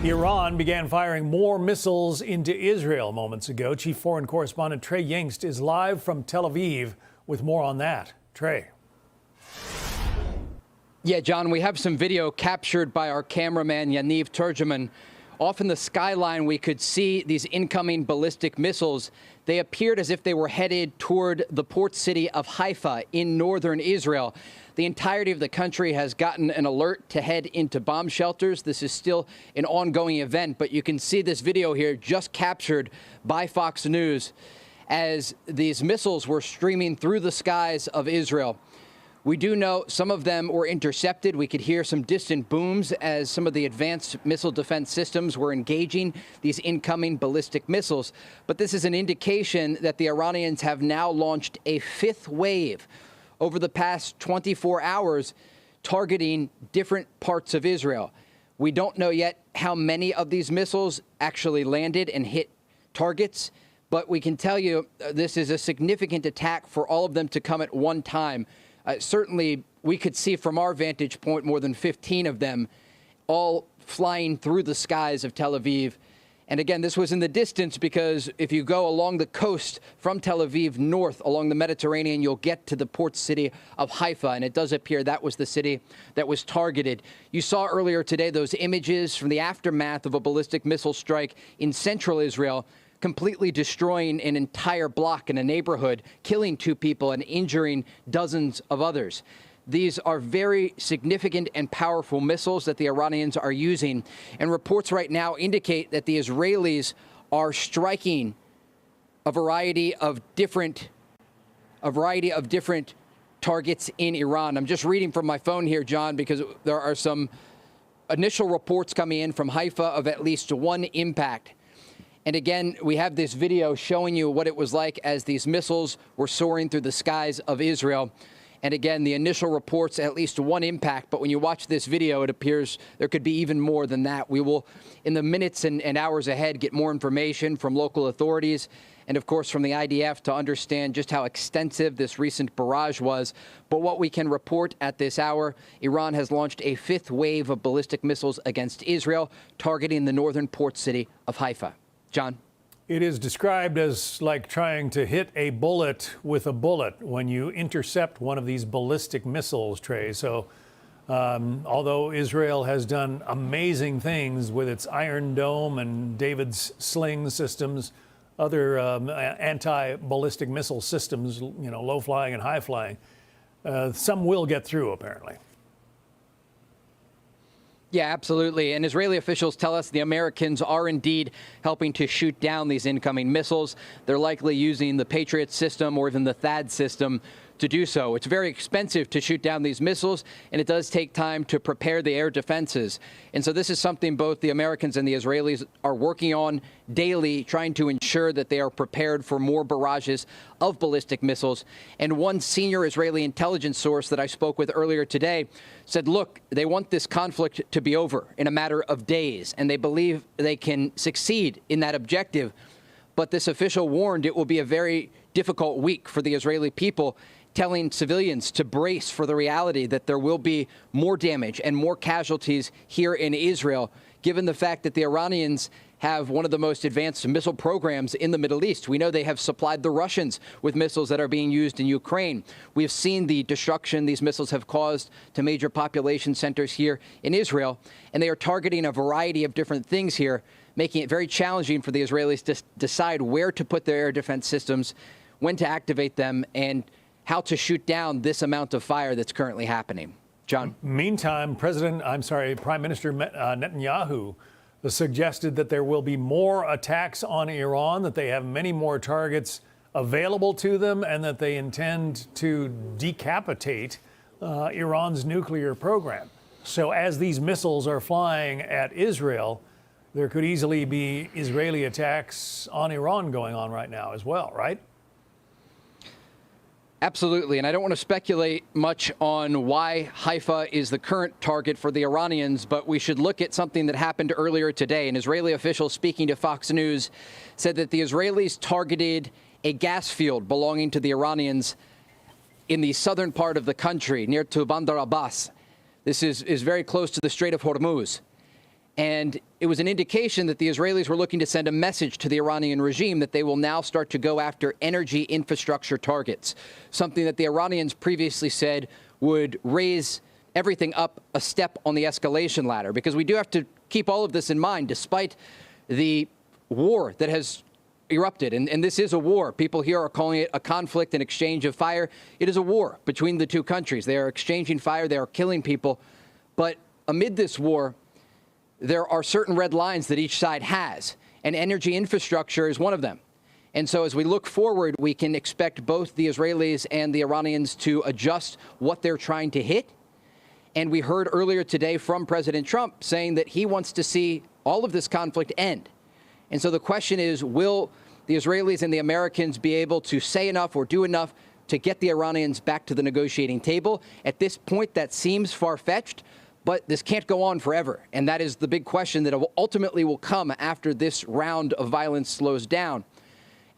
Iran began firing more missiles into Israel moments ago. Chief Foreign Correspondent Trey Yingst is live from Tel Aviv with more on that. Trey. Yeah, John, we have some video captured by our cameraman, Yaniv Turgeman. Off in the skyline, we could see these incoming ballistic missiles. They appeared as if they were headed toward the port city of Haifa in northern Israel. The entirety of the country has gotten an alert to head into bomb shelters. This is still an ongoing event, but you can see this video here just captured by Fox News as these missiles were streaming through the skies of Israel. We do know some of them were intercepted. We could hear some distant booms as some of the advanced missile defense systems were engaging these incoming ballistic missiles. But this is an indication that the Iranians have now launched a fifth wave over the past 24 hours, targeting different parts of Israel. We don't know yet how many of these missiles actually landed and hit targets, but we can tell you this is a significant attack for all of them to come at one time. Certainly, we could see from our vantage point more than 15 of them all flying through the skies of Tel Aviv. And again, this was in the distance because if you go along the coast from Tel Aviv north along the Mediterranean, you'll get to the port city of Haifa. And it does appear that was the city that was targeted. You saw earlier today those images from the aftermath of a ballistic missile strike in central Israel, completely destroying an entire block in a neighborhood, killing 2 people and injuring dozens of others. These are very significant and powerful missiles that the Iranians are using. And reports right now indicate that the Israelis are striking a variety of different targets in Iran. I'm just reading from my phone here, John, because there are some initial reports coming in from Haifa of at least 1 impact. And again, we have this video showing you what it was like as these missiles were soaring through the skies of Israel. And again, the initial reports, at least 1 impact. But when you watch this video, it appears there could be even more than that. We will, in the minutes and hours ahead, get more information from local authorities and, of course, from the IDF to understand just how extensive this recent barrage was. But what we can report at this hour, Iran has launched a 5th wave of ballistic missiles against Israel, targeting the northern port city of Haifa. John? It is described as like trying to hit a bullet with a bullet when you intercept one of these ballistic missiles, Trey. So although Israel has done amazing things with its Iron Dome and David's sling systems, other anti-ballistic missile systems, you know, low flying and high flying, some will get through, apparently. Yeah, absolutely. And Israeli officials tell us the Americans are indeed helping to shoot down these incoming missiles. They're likely using the Patriot system or even the THAAD system to do so. It's very expensive to shoot down these missiles, and it does take time to prepare the air defenses. And so this is something both the Americans and the Israelis are working on daily, trying to ensure that they are prepared for more barrages of ballistic missiles. And one senior Israeli intelligence source that I spoke with earlier today said, look, they want this conflict to be over in a matter of days, and they believe they can succeed in that objective. But this official warned it will be a very difficult week for the Israeli people, telling civilians to brace for the reality that there will be more damage and more casualties here in Israel, given the fact that the Iranians have one of the most advanced missile programs in the Middle East. We know they have supplied the Russians with missiles that are being used in Ukraine. We have seen the destruction these missiles have caused to major population centers here in Israel, and they are targeting a variety of different things here, making it very challenging for the Israelis to decide where to put their air defense systems, when to activate them, and how to shoot down this amount of fire that's currently happening. John? Meantime, Prime Minister Netanyahu suggested that there will be more attacks on Iran, that they have many more targets available to them, and that they intend to decapitate Iran's nuclear program. So as these missiles are flying at Israel, there could easily be Israeli attacks on Iran going on right now as well, right? Absolutely. And I don't want to speculate much on why Haifa is the current target for the Iranians, but we should look at something that happened earlier today. An Israeli official speaking to Fox News said that the Israelis targeted a gas field belonging to the Iranians in the southern part of the country near to Bandar Abbas. This is very close to the Strait of Hormuz. And it was an indication that the Israelis were looking to send a message to the Iranian regime that they will now start to go after energy infrastructure targets, something that the Iranians previously said would raise everything up a step on the escalation ladder. Because we do have to keep all of this in mind, despite the war that has erupted. And this is a war. People here are calling it a conflict, an exchange of fire. It is a war between the two countries. They are exchanging fire. They are killing people. But amid this war, there are certain red lines that each side has, and energy infrastructure is one of them. And so as we look forward, we can expect both the Israelis and the Iranians to adjust what they're trying to hit. And we heard earlier today from President Trump saying that he wants to see all of this conflict end. And so the question is, will the Israelis and the Americans be able to say enough or do enough to get the Iranians back to the negotiating table? At this point, that seems far-fetched. But this can't go on forever. And that is the big question that ultimately will come after this round of violence slows down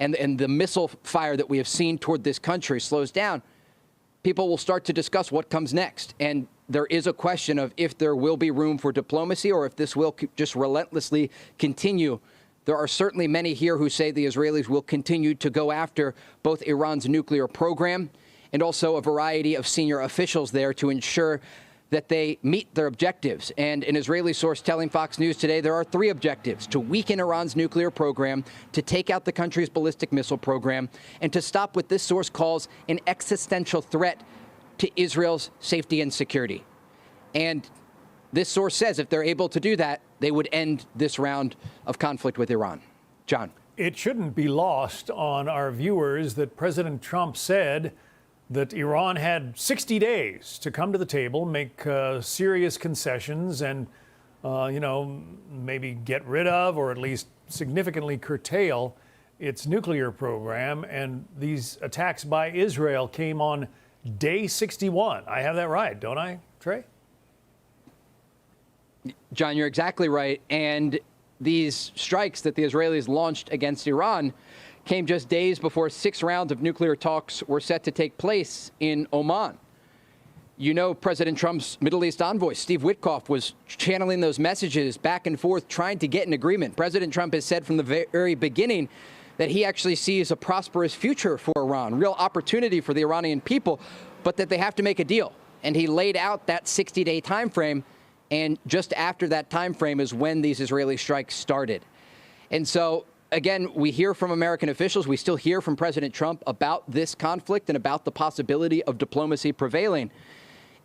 and the missile fire that we have seen toward this country slows down. People will start to discuss what comes next. And there is a question of if there will be room for diplomacy or if this will just relentlessly continue. There are certainly many here who say the Israelis will continue to go after both Iran's nuclear program and also a variety of senior officials there to ensure that they meet their objectives. And an Israeli source telling Fox News today there are 3 objectives: to weaken Iran's nuclear program, to take out the country's ballistic missile program, and to stop what this source calls an existential threat to Israel's safety and security. And this source says if they're able to do that, they would end this round of conflict with Iran. John. It shouldn't be lost on our viewers that President Trump said that Iran had 60 days to come to the table, make serious concessions, and, maybe get rid of or at least significantly curtail its nuclear program. And these attacks by Israel came on day 61. I have that right, don't I, Trey? John, you're exactly right. And these strikes that the Israelis launched against Iran came just days before 6 rounds of nuclear talks were set to take place in Oman. You know, President Trump's Middle East envoy, Steve Witkoff, was channeling those messages back and forth, trying to get an agreement. President Trump has said from the very beginning that he actually sees a prosperous future for Iran, real opportunity for the Iranian people, but that they have to make a deal. And he laid out that 60-day time frame, and just after that time frame is when these Israeli strikes started. And so again, we hear from American officials, we still hear from President Trump about this conflict and about the possibility of diplomacy prevailing.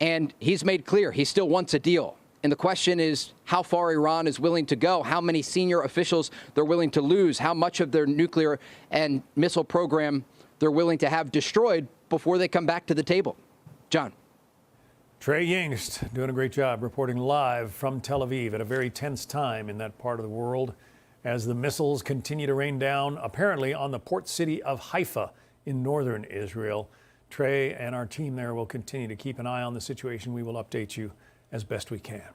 And he's made clear he still wants a deal. And the question is how far Iran is willing to go, how many senior officials they're willing to lose, how much of their nuclear and missile program they're willing to have destroyed before they come back to the table. John. Trey Yingst doing a great job reporting live from Tel Aviv at a very tense time in that part of the world, as the missiles continue to rain down, apparently on the port city of Haifa in northern Israel. Trey and our team there will continue to keep an eye on the situation. We will update you as best we can.